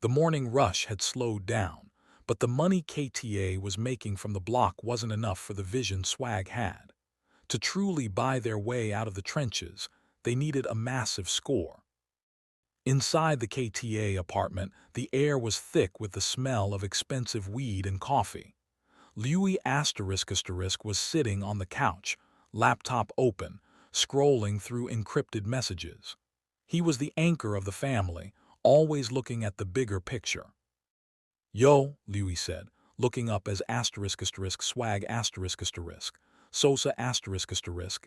The morning rush had slowed down, but the money KTA was making from the block wasn't enough for the vision Swag had. To truly buy their way out of the trenches, they needed a massive score. Inside the KTA apartment, the air was thick with the smell of expensive weed and coffee. Louis was sitting on the couch, laptop open, scrolling through encrypted messages. He was the anchor of the family, always looking at the bigger picture. Yo, Louis said, looking up as swag Sosa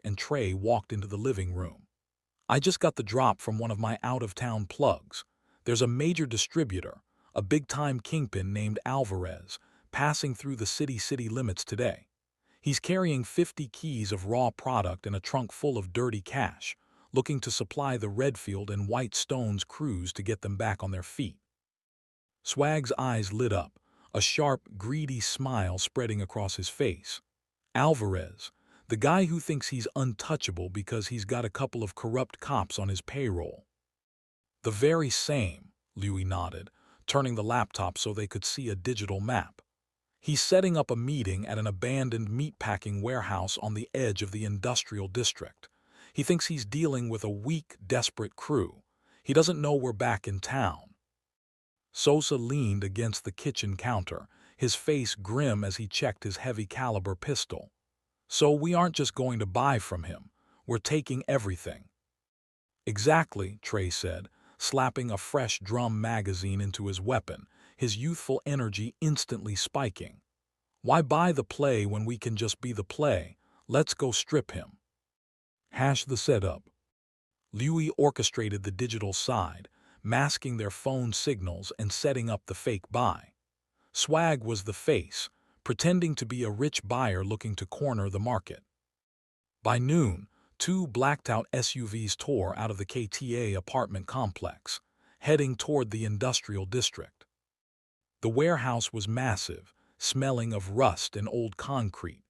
and Trey walked into the living room. I just got the drop from one of my out-of-town plugs. There's a major distributor, a big-time kingpin named Alvarez, passing through the city limits today. He's carrying 50 keys of raw product and a trunk full of dirty cash, looking to supply the Redfield and White Stones crews to get them back on their feet. Swag's eyes lit up, a sharp, greedy smile spreading across his face. Alvarez, the guy who thinks he's untouchable because he's got a couple of corrupt cops on his payroll. The very same, Louis nodded, turning the laptop so they could see a digital map. He's setting up a meeting at an abandoned meatpacking warehouse on the edge of the industrial district. He thinks he's dealing with a weak, desperate crew. He doesn't know we're back in town. Sosa leaned against the kitchen counter, his face grim as he checked his heavy-caliber pistol. So we aren't just going to buy from him. We're taking everything. Exactly, Trey said, slapping a fresh drum magazine into his weapon, his youthful energy instantly spiking. Why buy the play when we can just be the play? Let's go strip him. Hash the setup. Louis orchestrated the digital side, masking their phone signals and setting up the fake buy. Swag was the face, pretending to be a rich buyer looking to corner the market. By noon, two blacked-out SUVs tore out of the KTA apartment complex, heading toward the industrial district. The warehouse was massive, smelling of rust and old concrete.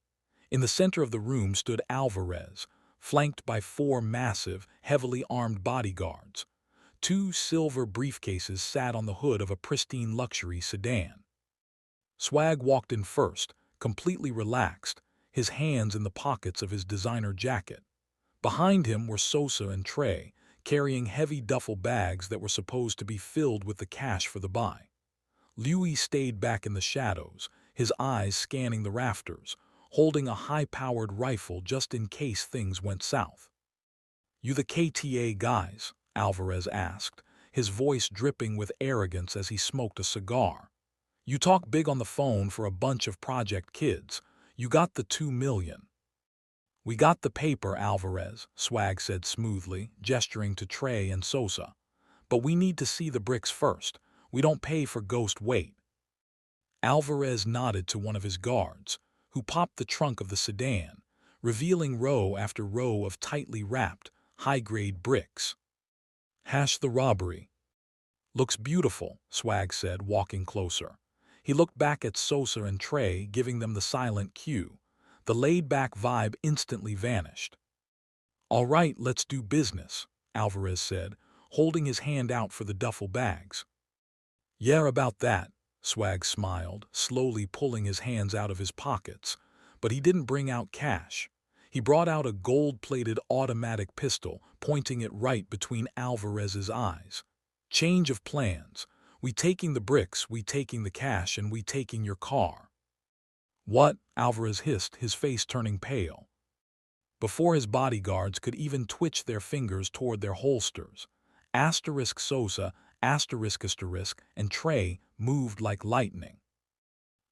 In the center of the room stood Alvarez, flanked by four massive, heavily armed bodyguards. Two silver briefcases sat on the hood of a pristine luxury sedan. Swag walked in first, completely relaxed, his hands in the pockets of his designer jacket. Behind him were Sosa and Trey, carrying heavy duffel bags that were supposed to be filled with the cash for the buy. Louis stayed back in the shadows, his eyes scanning the rafters, holding a high-powered rifle just in case things went south. "You the KTA guys?" Alvarez asked, his voice dripping with arrogance as he smoked a cigar. "You talk big on the phone for a bunch of project kids. You got the 2 million. "We got the paper, Alvarez," Swag said smoothly, gesturing to Trey and Sosa. "But we need to see the bricks first. We don't pay for ghost weight." Alvarez nodded to one of his guards, who popped the trunk of the sedan, revealing row after row of tightly wrapped, high-grade bricks. "Hash the robbery." "Looks beautiful," Swag said, walking closer. He looked back at Sosa and Trey, giving them the silent cue. The laid-back vibe instantly vanished. "All right, let's do business," Alvarez said, holding his hand out for the duffel bags. "Yeah, about that," Swag smiled, slowly pulling his hands out of his pockets. But he didn't bring out cash. He brought out a gold-plated automatic pistol, pointing it right between Alvarez's eyes. "Change of plans. We taking the bricks, we taking the cash, and we taking your car." "What?" Alvarez hissed, his face turning pale. Before his bodyguards could even twitch their fingers toward their holsters, Sosa, and Trey moved like lightning.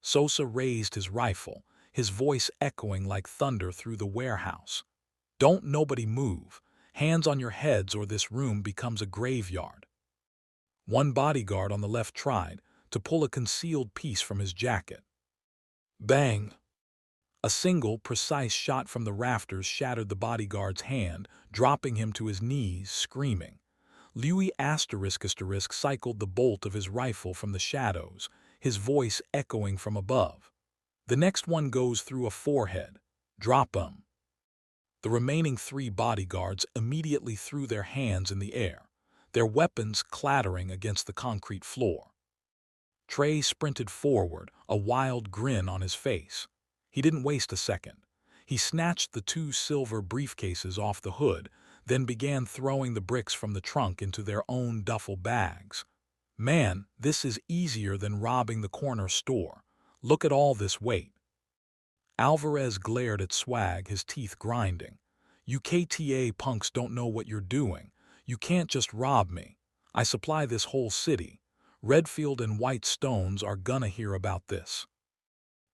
Sosa raised his rifle, his voice echoing like thunder through the warehouse. "Don't nobody move. Hands on your heads or this room becomes a graveyard." One bodyguard on the left tried to pull a concealed piece from his jacket. Bang! A single, precise shot from the rafters shattered the bodyguard's hand, dropping him to his knees, screaming. Louis cycled the bolt of his rifle from the shadows, his voice echoing from above. "The next one goes through a forehead. Drop 'em." The remaining three bodyguards immediately threw their hands in the air, their weapons clattering against the concrete floor. Trey sprinted forward, a wild grin on his face. He didn't waste a second. He snatched the 2 silver briefcases off the hood, then began throwing the bricks from the trunk into their own duffel bags. Man, this is easier than robbing the corner store. Look at all this weight. Alvarez glared at Swag, his teeth grinding. You KTA punks don't know what you're doing. You can't just rob me. I supply this whole city. Redfield and White Stones are gonna hear about this.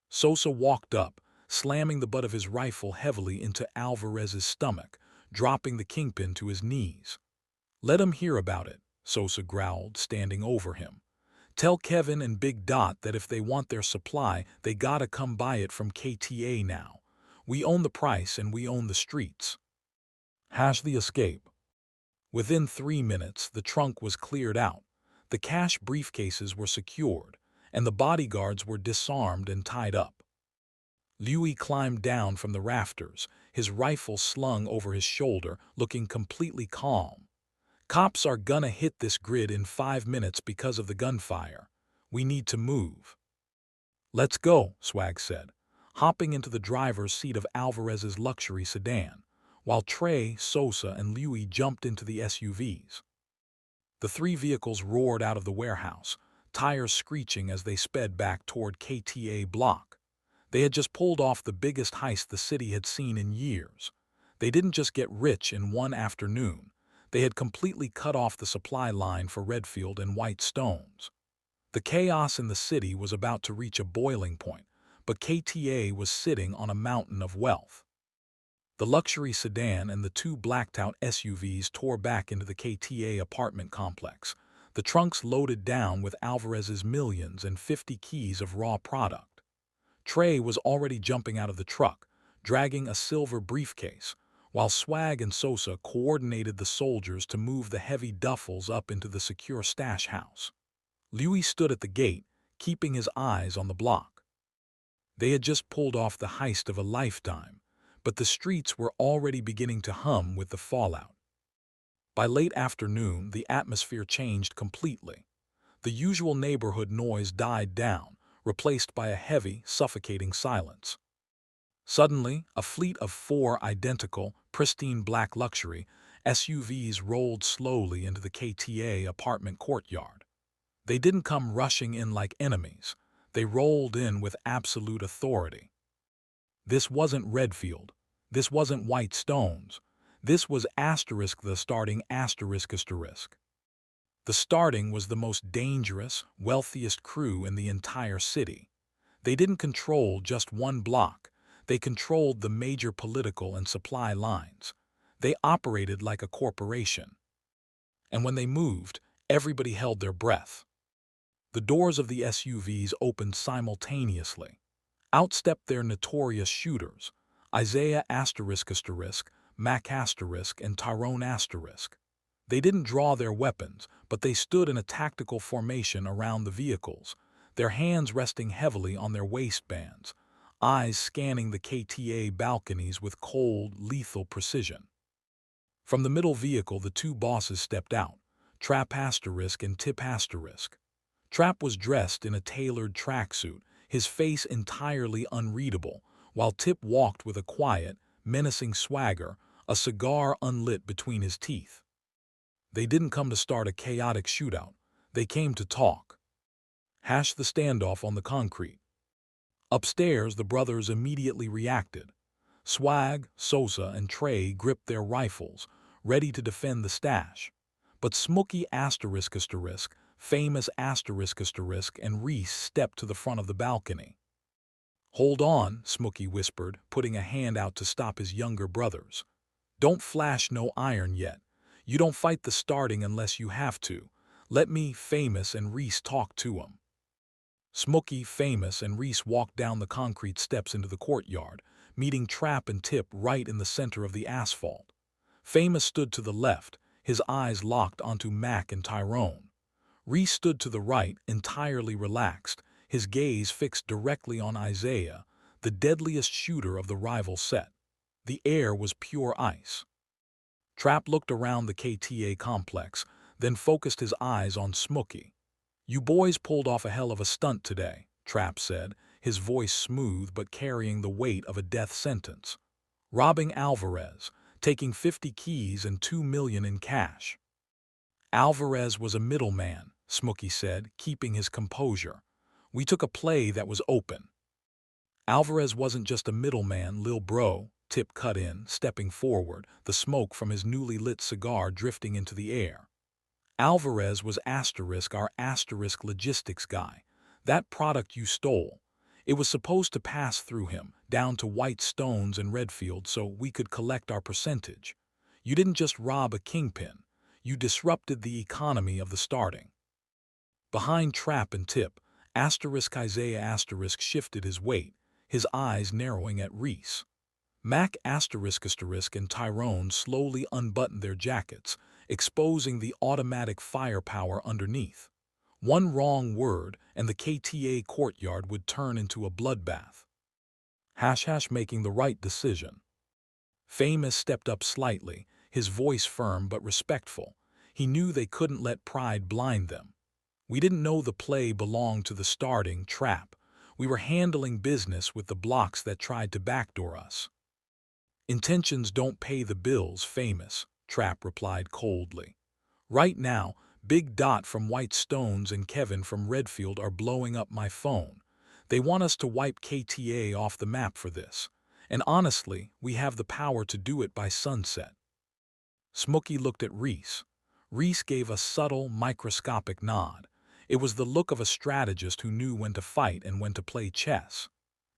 Sosa walked up, slamming the butt of his rifle heavily into Alvarez's stomach, dropping the kingpin to his knees. Let 'em hear about it, Sosa growled, standing over him. Tell Kevin and Big Dot that if they want their supply, they gotta come buy it from KTA now. We own the price and we own the streets. Hash the escape. Within 3 minutes, the trunk was cleared out. The cash briefcases were secured, and the bodyguards were disarmed and tied up. Louis climbed down from the rafters, his rifle slung over his shoulder, looking completely calm. Cops are gonna hit this grid in 5 minutes because of the gunfire. We need to move. Let's go, Swag said, hopping into the driver's seat of Alvarez's luxury sedan, while Trey, Sosa, and Louis jumped into the SUVs. The 3 vehicles roared out of the warehouse, tires screeching as they sped back toward KTA Block. They had just pulled off the biggest heist the city had seen in years. They didn't just get rich in one afternoon. They had completely cut off the supply line for Redfield and White Stones. The chaos in the city was about to reach a boiling point, but KTA was sitting on a mountain of wealth. The luxury sedan and the 2 blacked-out SUVs tore back into the KTA apartment complex, the trunks loaded down with Alvarez's millions and 50 keys of raw product. Trey was already jumping out of the truck, dragging a silver briefcase, while Swag and Sosa coordinated the soldiers to move the heavy duffels up into the secure stash house. Louis stood at the gate, keeping his eyes on the block. They had just pulled off the heist of a lifetime, but the streets were already beginning to hum with the fallout. By late afternoon, the atmosphere changed completely. The usual neighborhood noise died down, replaced by a heavy, suffocating silence. Suddenly, a fleet of 4 identical, pristine black luxury SUVs rolled slowly into the KTA apartment courtyard. They didn't come rushing in like enemies. They rolled in with absolute authority. This wasn't Redfield. This wasn't White Stones. This was the starting ***. The starting was the most dangerous, wealthiest crew in the entire city. They didn't control just one block. They controlled the major political and supply lines. They operated like a corporation. And when they moved, everybody held their breath. The doors of the SUVs opened simultaneously. Out stepped their notorious shooters, Isaiah ***, Mac ***, and Tyrone ***. They didn't draw their weapons, but they stood in a tactical formation around the vehicles, their hands resting heavily on their waistbands, eyes scanning the KTA balconies with cold, lethal precision. From the middle vehicle, the 2 bosses stepped out, Trap ** and Tip ***. Trap was dressed in a tailored tracksuit, his face entirely unreadable, while Tip walked with a quiet, menacing swagger, a cigar unlit between his teeth. They didn't come to start a chaotic shootout. They came to talk. Hash the standoff on the concrete. Upstairs, the brothers immediately reacted. Swag, Sosa, and Trey gripped their rifles, ready to defend the stash. But Smokey ***, famous ***, and Reese stepped to the front of the balcony. Hold on, Smokey whispered, putting a hand out to stop his younger brothers. Don't flash no iron yet. You don't fight the starting unless you have to. Let me, Famous, and Reese talk to him. Smokey, Famous, and Reese walked down the concrete steps into the courtyard, meeting Trap and Tip right in the center of the asphalt. Famous stood to the left, his eyes locked onto Mac and Tyrone. Reese stood to the right, entirely relaxed, his gaze fixed directly on Isaiah, the deadliest shooter of the rival set. The air was pure ice. Trap looked around the KTA complex, then focused his eyes on Smokey. "You boys pulled off a hell of a stunt today," Trap said, his voice smooth but carrying the weight of a death sentence. "Robbing Alvarez, taking 50 keys and 2 million in cash." "Alvarez was a middleman," Smokey said, keeping his composure. "We took a play that was open." "Alvarez wasn't just a middleman, lil bro," Tip cut in, stepping forward, the smoke from his newly lit cigar drifting into the air. "Alvarez was our logistics guy. That product you stole. It was supposed to pass through him, down to White Stones and Redfield so we could collect our percentage. You didn't just rob a kingpin. You disrupted the economy of the starting." Behind Trap and Tip, Isaiah shifted his weight, his eyes narrowing at Reese. Mac and Tyrone slowly unbuttoned their jackets, exposing the automatic firepower underneath. One wrong word and the KTA courtyard would turn into a bloodbath. Making the right decision. Famous stepped up slightly, his voice firm but respectful. He knew they couldn't let pride blind them. "We didn't know the play belonged to the starting Trap. We were handling business with the blocks that tried to backdoor us." "Intentions don't pay the bills, Famous," Trap replied coldly. "Right now, Big Dot from White Stones and Kevin from Redfield are blowing up my phone. They want us to wipe KTA off the map for this. And honestly, we have the power to do it by sunset." Smokey looked at Reese. Reese gave a subtle, microscopic nod. It was the look of a strategist who knew when to fight and when to play chess.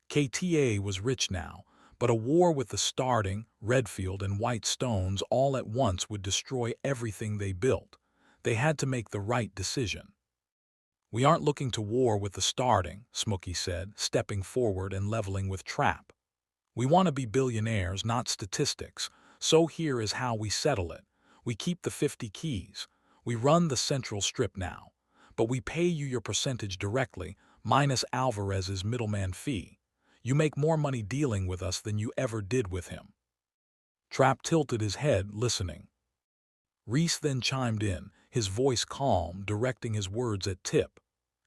KTA was rich now, but a war with the starting, Redfield and White Stones all at once would destroy everything they built. They had to make the right decision. "We aren't looking to war with the starting," Smokey said, stepping forward and leveling with Trap. "We want to be billionaires, not statistics, so here is how we settle it. We keep the 50 keys. We run the Central Strip now. But we pay you your percentage directly, minus Alvarez's middleman fee. You make more money dealing with us than you ever did with him." Trap tilted his head, listening. Reese then chimed in, his voice calm, directing his words at Tip.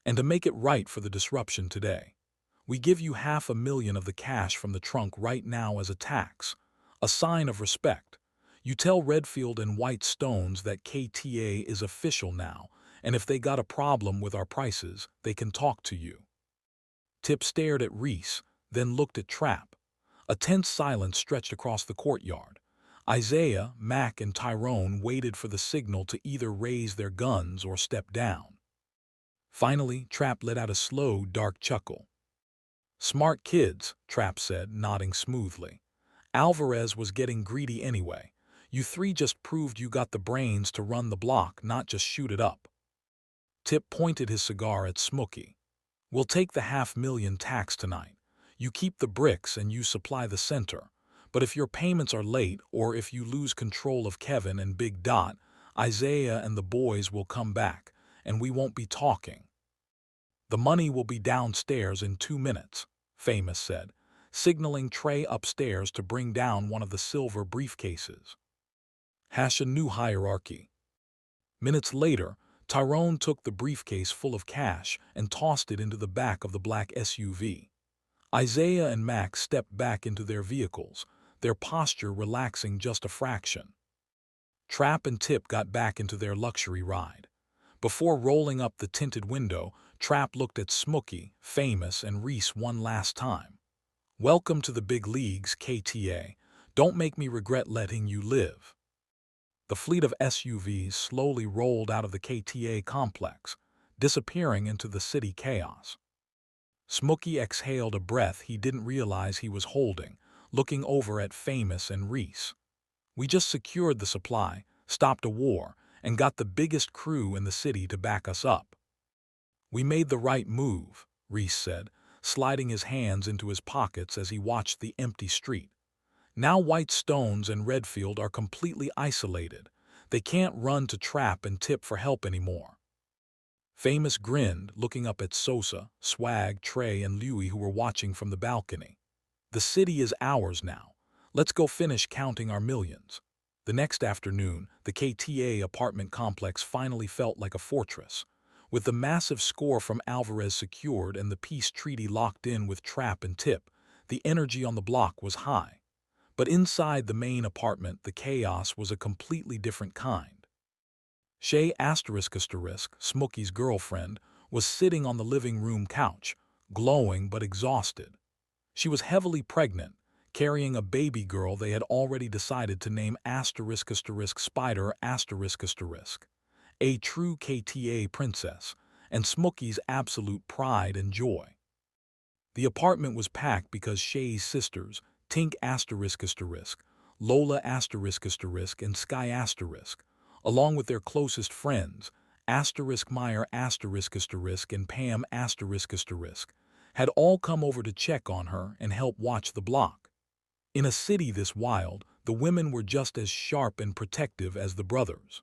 "And to make it right for the disruption today, we give you $500,000 of the cash from the trunk right now as a tax, a sign of respect. You tell Redfield and White Stones that KTA is official now, and if they got a problem with our prices, they can talk to you." Tip stared at Reese, then looked at Trap. A tense silence stretched across the courtyard. Isaiah, Mac, and Tyrone waited for the signal to either raise their guns or step down. Finally, Trap let out a slow, dark chuckle. "Smart kids," Trap said, nodding smoothly. "Alvarez was getting greedy anyway. You three just proved you got the brains to run the block, not just shoot it up." Tip pointed his cigar at Smokey. "We'll take the $500,000 tax tonight. You keep the bricks and you supply the center. But if your payments are late or if you lose control of Kevin and Big Dot, Isaiah and the boys will come back, and we won't be talking." "The money will be downstairs in 2 minutes," Famous said, signaling Trey upstairs to bring down one of the silver briefcases. A new hierarchy. Minutes later, Tyrone took the briefcase full of cash and tossed it into the back of the black SUV. Isaiah and Max stepped back into their vehicles, their posture relaxing just a fraction. Trap and Tip got back into their luxury ride. Before rolling up the tinted window, Trap looked at Smokey, Famous, and Reese one last time. "Welcome to the big leagues, KTA. Don't make me regret letting you live." The fleet of SUVs slowly rolled out of the KTA complex, disappearing into the city chaos. Smokey exhaled a breath he didn't realize he was holding, looking over at Famous and Reese. "We just secured the supply, stopped a war, and got the biggest crew in the city to back us up." "We made the right move," Reese said, sliding his hands into his pockets as he watched the empty street. "Now White Stones and Redfield are completely isolated. They can't run to Trap and Tip for help anymore." Famous grinned, looking up at Sosa, Swag, Trey, and Louie who were watching from the balcony. "The city is ours now. Let's go finish counting our millions." The next afternoon, the KTA apartment complex finally felt like a fortress. With the massive score from Alvarez secured and the peace treaty locked in with Trap and Tip, the energy on the block was high. But inside the main apartment, the chaos was a completely different kind. Shay Smokey's girlfriend, was sitting on the living room couch, glowing but exhausted. She was heavily pregnant, carrying a baby girl they had already decided to name Spider a true KTA princess, and Smokey's absolute pride and joy. The apartment was packed because Shay's sisters, Tink Lola and Sky along with their closest friends, Meyer and Pam had all come over to check on her and help watch the block. In a city this wild, the women were just as sharp and protective as the brothers.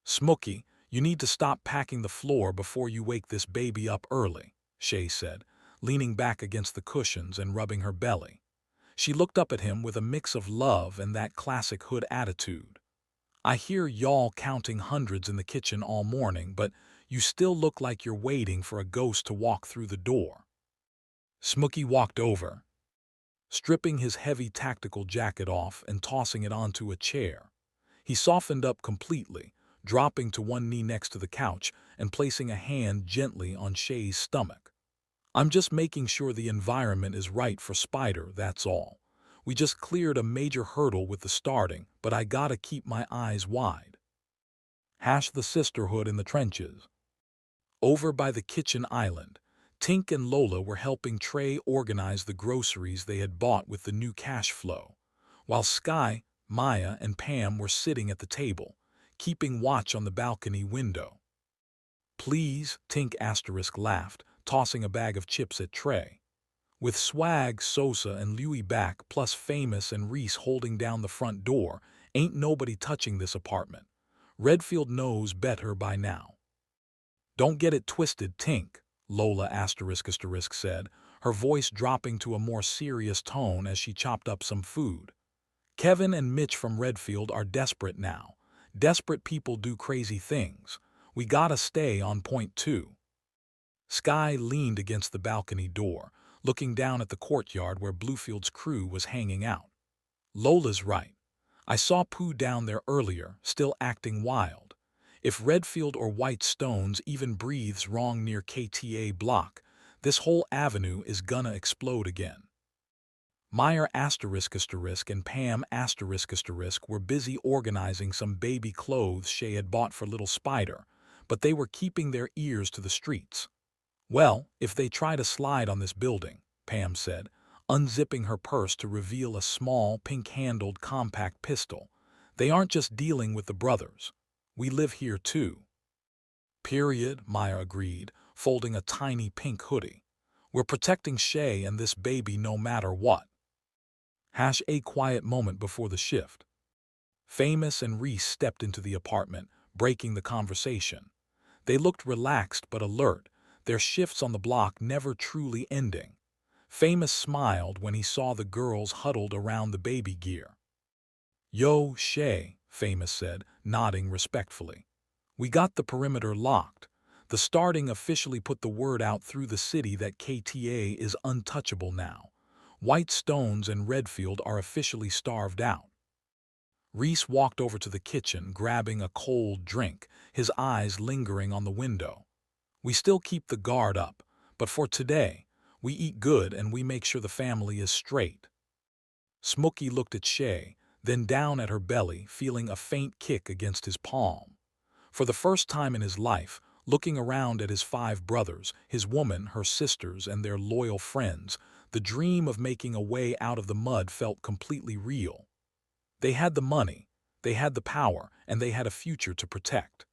"Smokey, you need to stop packing the floor before you wake this baby up early," Shay said, leaning back against the cushions and rubbing her belly. She looked up at him with a mix of love and that classic hood attitude. "I hear y'all counting hundreds in the kitchen all morning, but you still look like you're waiting for a ghost to walk through the door." Smokey walked over, stripping his heavy tactical jacket off and tossing it onto a chair. He softened up completely, dropping to one knee next to the couch and placing a hand gently on Shay's stomach. "I'm just making sure the environment is right for Spider, that's all. We just cleared a major hurdle with the starting, but I gotta keep my eyes wide." The sisterhood in the trenches. Over by the kitchen island, Tink and Lola were helping Trey organize the groceries they had bought with the new cash flow, while Sky, Maya, and Pam were sitting at the table, keeping watch on the balcony window. "Please," Tink laughed, tossing a bag of chips at Trey. With Swag, Sosa, and Louie back, plus Famous and Reese holding down the front door, ain't nobody touching this apartment. Redfield knows better by now. "Don't get it twisted, Tink," Lola said, her voice dropping to a more serious tone as she chopped up some food. "Kevin and Mitch from Redfield are desperate now. Desperate people do crazy things. We gotta stay on point too." Sky leaned against the balcony door, looking down at the courtyard where Bluefield's crew was hanging out. "Lola's right. I saw Pooh down there earlier, still acting wild. If Redfield or White Stones even breathes wrong near KTA block, this whole avenue is gonna explode again." Meyer and Pam were busy organizing some baby clothes Shay had bought for little Spider, but they were keeping their ears to the streets. "Well, if they try to slide on this building," Pam said, unzipping her purse to reveal a small, pink-handled compact pistol, "they aren't just dealing with the brothers. We live here too." "Period," Maya agreed, folding a tiny pink hoodie. "We're protecting Shay and this baby no matter what." A quiet moment before the shift. Famous and Reese stepped into the apartment, breaking the conversation. They looked relaxed but alert, their shifts on the block never truly ending. Famous smiled when he saw the girls huddled around the baby gear. "Yo, Shay," Famous said, nodding respectfully. "We got the perimeter locked. The starting officially put the word out through the city that KTA is untouchable now. White Stones and Redfield are officially starved out." Reese walked over to the kitchen, grabbing a cold drink, his eyes lingering on the window. "We still keep the guard up, but for today, we eat good and we make sure the family is straight." Smokey looked at Shay, then down at her belly, feeling a faint kick against his palm. For the first time in his life, looking around at his 5 brothers, his woman, her sisters, and their loyal friends, the dream of making a way out of the mud felt completely real. They had the money, they had the power, and they had a future to protect.